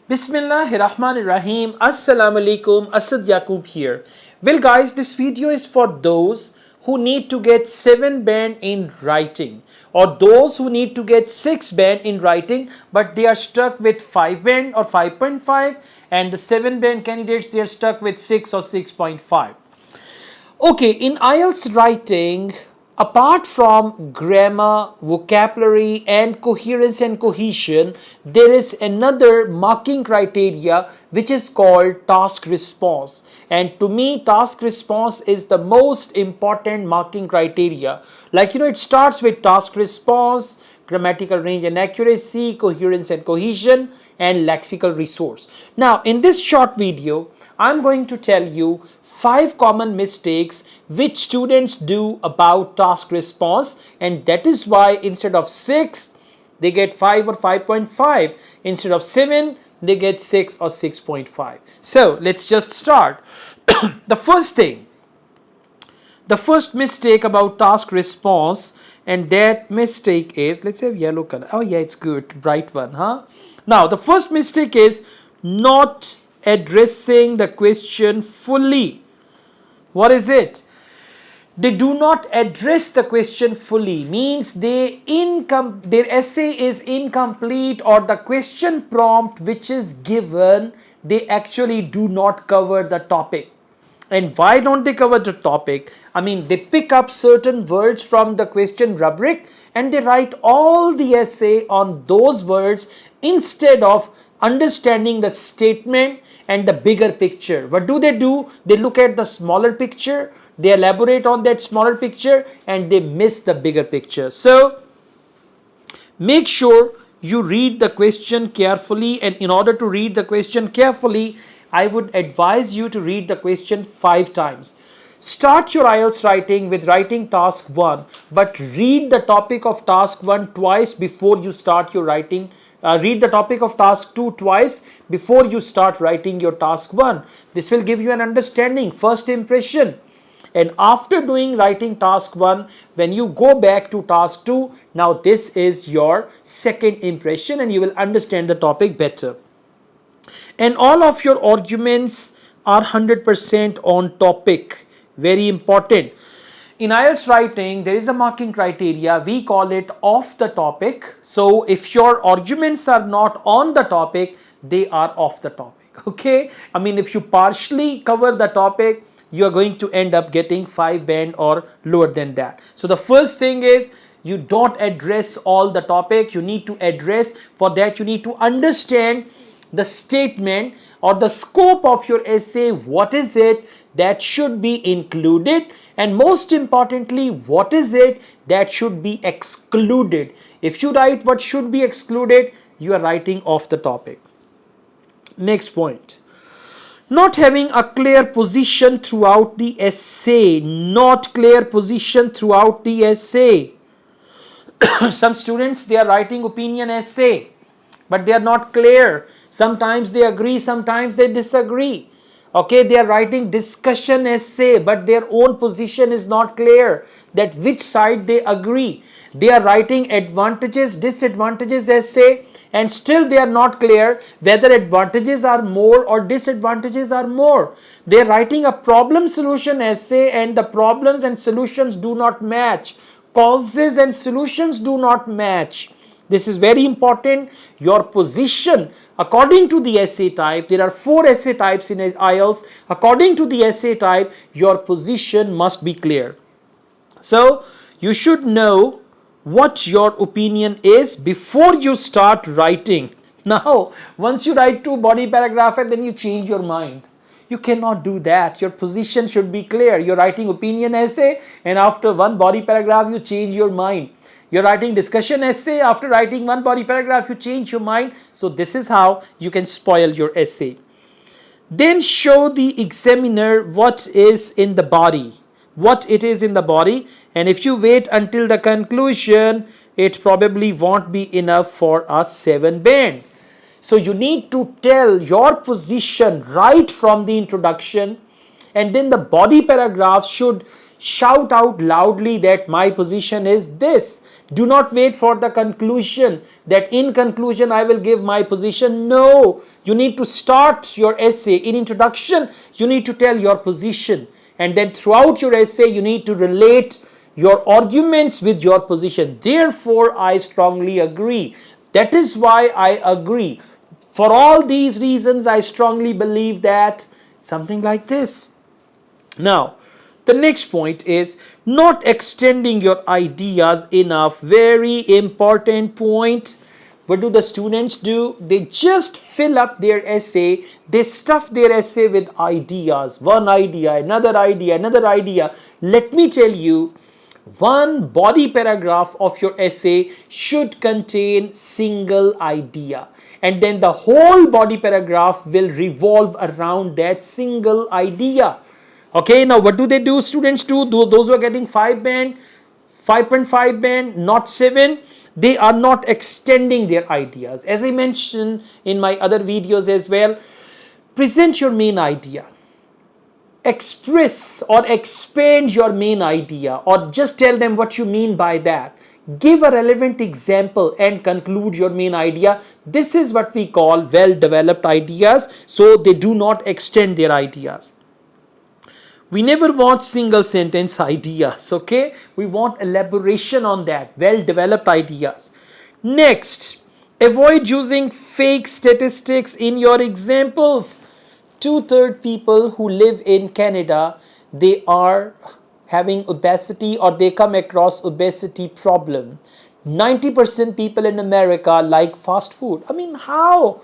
Bismillahirrahmanirrahim. Assalamu alaikum. Asad Yaqub here. Well guys, this video is for those who need to get 7 band in writing, or those who need to get 6 band in writing but they are stuck with 5 band or 5.5, and the 7 band candidates, they are stuck with 6 or 6.5. Okay, in IELTS writing, apart from grammar, vocabulary and coherence and cohesion, there is another marking criteria which is called task response. And to me, task response is the most important marking criteria. Like, it starts with task response, grammatical range and accuracy, coherence and cohesion, and lexical resource. Now, in this short video, I'm going to tell you 5 common mistakes which students do about task response, and that is why instead of 6 they get 5 or 5.5, instead of 7 they get 6 or 6.5. So let's just start. The first mistake about task response, and that mistake is, let's have yellow color. Oh yeah, it's good, bright one, huh? Now the first mistake is not addressing the question fully. What is it? They do not address the question fully, means their essay is incomplete, or the question prompt which is given, they actually do not cover the topic. And why don't they cover the topic? I mean, they pick up certain words from the question rubric and they write all the essay on those words instead of understanding the statement and the bigger picture. What do? They look at the smaller picture, they elaborate on that smaller picture, and they miss the bigger picture. So make sure you read the question carefully, and in order to read the question carefully, I would advise you to read the question 5 times. Start your IELTS writing with writing task 1, but read the topic of task 1 twice before you start your writing. Read the topic of task 2 twice before you start writing your task 1. This will give you an understanding, first impression. And after doing writing task 1, when you go back to task 2, now this is your second impression and you will understand the topic better. And all of your arguments are 100% on topic. Very important. In IELTS writing, there is a marking criteria, we call it off the topic. So if your arguments are not on the topic, they are off the topic, okay? I mean, if you partially cover the topic, you are going to end up getting 5 band or lower than that. So the first thing is, you don't address all the topic. You need to address, for that you need to understand the statement or the scope of your essay. What is it that should be included, and most importantly, what is it that should be excluded? If you write what should be excluded, you are writing off the topic. Next point, not having a clear position throughout the essay. Not clear position throughout the essay. Some students, they are writing opinion essay, but they are not clear. Sometimes they agree, sometimes they disagree. Okay, they are writing discussion essay, but their own position is not clear that which side they agree. They are writing advantages, disadvantages essay, and still they are not clear whether advantages are more or disadvantages are more. They are writing a problem solution essay and the problems and solutions do not match. Causes and solutions do not match. This is very important. Your position according to the essay type, there are 4 essay types in IELTS. According to the essay type, your position must be clear. So you should know what your opinion is before you start writing. Now, once you write 2 body paragraph and then you change your mind, you cannot do that. Your position should be clear. You're writing opinion essay and after 1 body paragraph you change your mind. You're writing discussion essay, after writing 1 body paragraph you change your mind. So this is how you can spoil your essay. Then show the examiner what is in the body, what it is in the body, and if you wait until the conclusion, it probably won't be enough for a 7 band. So you need to tell your position right from the introduction, and then the body paragraph should shout out loudly that my position is this. Do not wait for the conclusion, that in conclusion I will give my position. No, you need to start your essay. In introduction, you need to tell your position, and then throughout your essay you need to relate your arguments with your position. Therefore, I strongly agree. That is why I agree. For all these reasons, I strongly believe that, something like this. Now, the next point is not extending your ideas enough. Very important point. What do the students do? They just fill up their essay. They stuff their essay with ideas. One idea, another idea, another idea. Let me tell you, one body paragraph of your essay should contain single idea, and then the whole body paragraph will revolve around that single idea. Okay, now what do they do? Students do, those who are getting 5 band, 5.5 band, not 7, they are not extending their ideas. As I mentioned in my other videos as well, present your main idea. Express or expand your main idea, or just tell them what you mean by that. Give a relevant example and conclude your main idea. This is what we call well-developed ideas, so they do not extend their ideas. We never want single sentence ideas, okay? We want elaboration on that, well-developed ideas. Next, avoid using fake statistics in your examples. 2/3 people who live in Canada, they are having obesity, or they come across obesity problem. 90% people in America like fast food. I mean, how?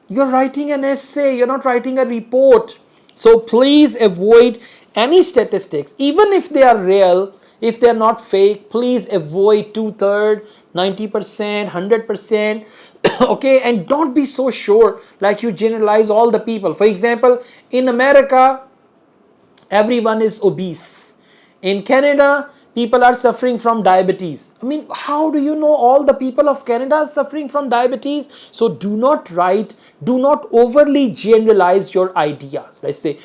You're writing an essay, you're not writing a report. So please avoid any statistics, even if they are real, if they are not fake. Please avoid 2/3, 90%, 100%. Okay, and don't be so sure like you generalize all the people. For example, in America, everyone is obese. In Canada, people are suffering from diabetes. I mean, how do you know all the people of Canada are suffering from diabetes? So do not write, do not overly generalize your ideas. Let's say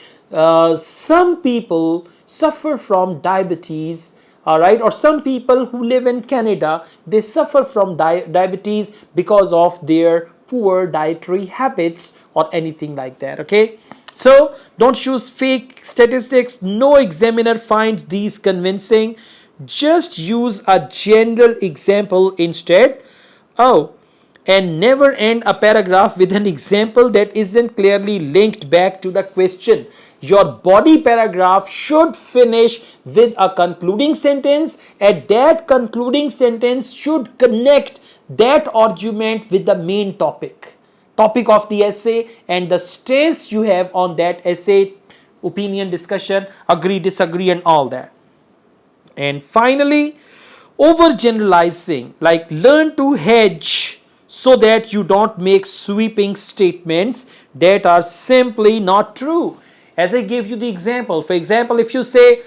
some people suffer from diabetes, all right, or some people who live in Canada, they suffer from diabetes because of their poor dietary habits or anything like that. Okay, so don't choose fake statistics. No examiner finds these convincing. Just use a general example instead. Oh, and never end a paragraph with an example that isn't clearly linked back to the question. Your body paragraph should finish with a concluding sentence, and that concluding sentence should connect that argument with the main topic of the essay and the stance you have on that essay, opinion, discussion, agree, disagree, and all that. And finally, overgeneralizing, like learn to hedge so that you don't make sweeping statements that are simply not true. As I gave you the example, for example, if you say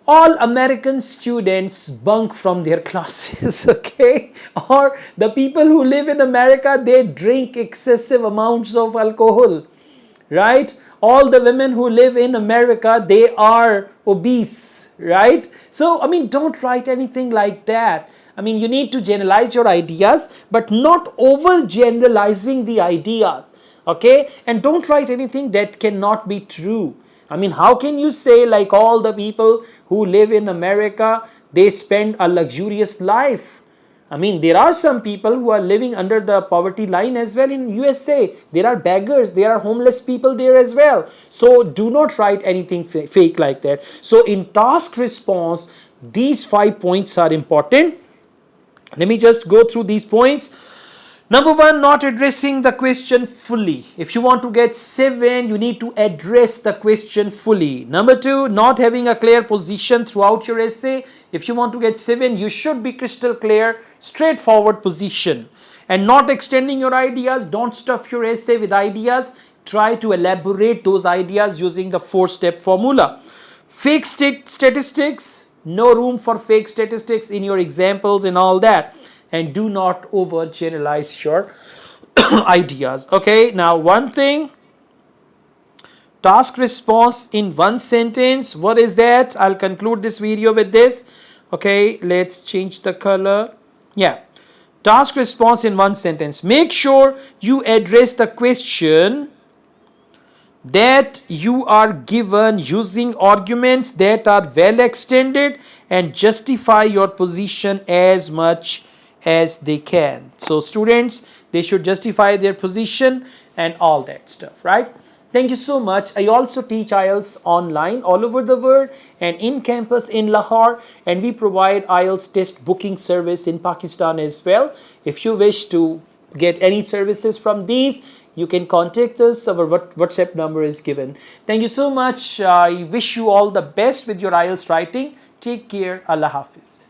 all American students bunk from their classes, okay, or the people who live in America, they drink excessive amounts of alcohol, right? All the women who live in America, they are obese, right? So, I mean, don't write anything like that. I mean, you need to generalize your ideas, but not overgeneralizing the ideas, okay? And don't write anything that cannot be true. I mean, how can you say like all the people who live in America, they spend a luxurious life? I mean, there are some people who are living under the poverty line as well in USA. There are beggars, there are homeless people there as well. So do not write anything fake like that. So in task response, these 5 points are important. Let me just go through these points. Number 1, not addressing the question fully. If you want to get 7, you need to address the question fully. Number 2, not having a clear position throughout your essay. If you want to get 7, you should be crystal clear, straightforward position. And not extending your ideas. Don't stuff your essay with ideas. Try to elaborate those ideas using the 4-step formula. Fake statistics. No room for fake statistics in your examples and all that. And do not overgeneralize your ideas. Okay, now one thing, Task response in one sentence. What is that? I'll conclude this video with this. Okay, let's change the color. Yeah. Task response in one sentence. Make sure you address the question that you are given using arguments that are well extended and justify your position as much as they can. So students, they should justify their position and all that stuff, right? Thank you so much. I also teach IELTS online all over the world and in campus in Lahore, and we provide IELTS test booking service in Pakistan as well. If you wish to get any services from these, you can contact us. Our WhatsApp number is given. Thank you so much. I wish you all the best with your IELTS writing. Take care. Allah Hafiz.